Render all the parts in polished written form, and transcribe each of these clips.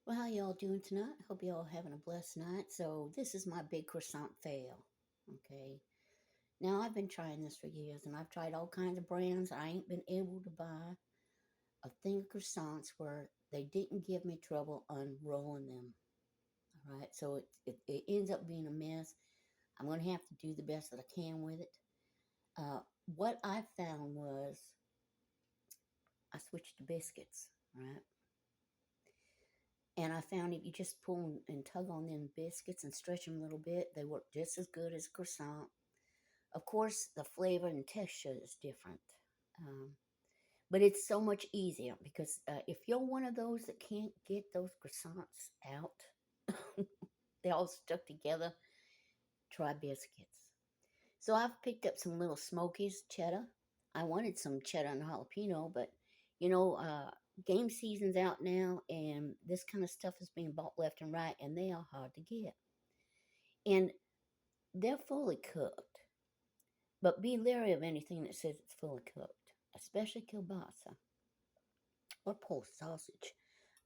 Well, how y'all doing tonight? Hope y'all having a blessed night. So this is my big croissant fail. Okay. Now I've been trying this for years and I've tried all kinds of brands. I ain't been able to buy a thing of croissants where they didn't give me trouble unrolling them. All right. So it ends up being a mess. I'm going to have to do the best that I can with it. What I found was I switched to biscuits, right? And I found if you just pull and tug on them biscuits and stretch them a little bit, they work just as good as croissant. Of course, the flavor and texture is different. Um, but it's so much easier because if you're one of those that can't get those croissants out, they all stuck together, try biscuits. So I've picked up some little Smokies cheddar. I wanted some cheddar and jalapeno, but you know, game season's out now, and this kind of stuff is being bought left and right, and they are hard to get. And they're fully cooked, but be leery of anything that says it's fully cooked, especially kielbasa or Polish sausage.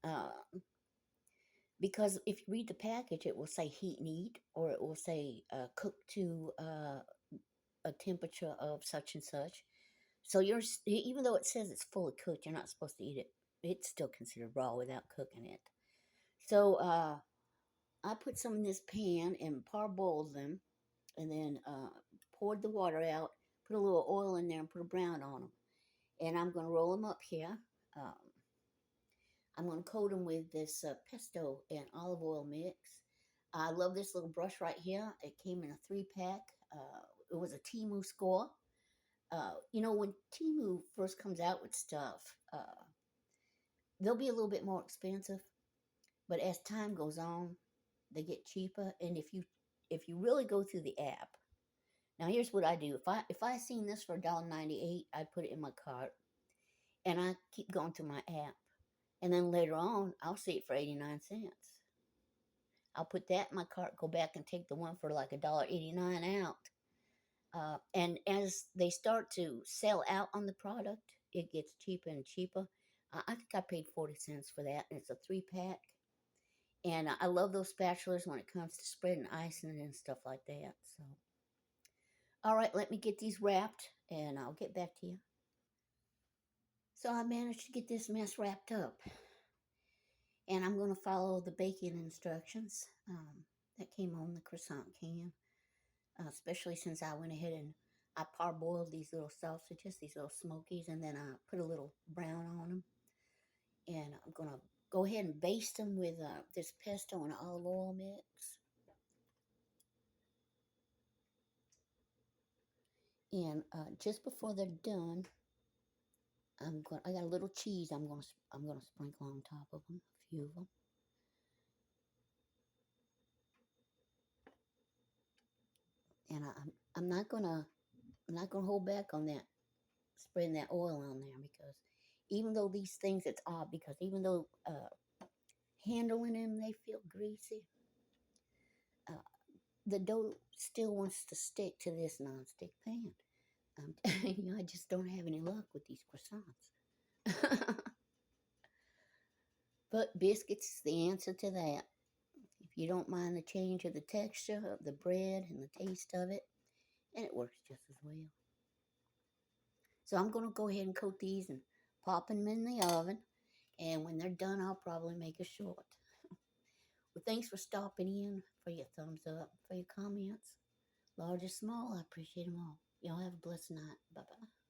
Uh, because if you read the package, it will say heat and eat, or it will say cooked to a temperature of such and such. So even though it says it's fully cooked, you're not supposed to eat it. It's still considered raw without cooking it. So I put some in this pan and parboiled them, and then poured the water out, put a little oil in there, and put a brown on them. And I'm going to roll them up here. Um, I'm going to coat them with this pesto and olive oil mix. I love this little brush right here. It came in a 3-pack. It was a Temu score. When Temu first comes out with stuff, they'll be a little bit more expensive, but as time goes on, they get cheaper. And if you really go through the app, now here's what I do. If I seen this for $1.98, I'd put it in my cart, and I keep going through my app, and then later on, I'll see it for 89 cents. I'll put that in my cart, go back and take the one for like $1.89 out. And as they start to sell out on the product, it gets cheaper and cheaper. I think I paid 40 cents for that, and it's a 3-pack. And I love those spatulas when it comes to spreading icing and stuff like that. So, all right, let me get these wrapped, and I'll get back to you. So I managed to get this mess wrapped up, and I'm going to follow the baking instructions that came on the croissant can. Especially since I went ahead and I parboiled these little sausages, these little smokies, and then I put a little brown on them. And I'm going to go ahead and baste them with this pesto and olive oil mix. And just before they're done, I got a little cheese I'm going to sprinkle on top of them, a few of them. And I'm not going to hold back on that, spreading that oil on there, because even though these things, it's odd, because even though handling them, they feel greasy, uh, the dough still wants to stick to this nonstick pan. I just don't have any luck with these croissants. But biscuits is the answer to that. If you don't mind the change of the texture of the bread and the taste of it, and it works just as well. So I'm going to go ahead and coat these and pop them in the oven. And when they're done, I'll probably make a short. Well, thanks for stopping in, for your thumbs up, for your comments. Large or small, I appreciate them all. Y'all have a blessed night. Bye-bye.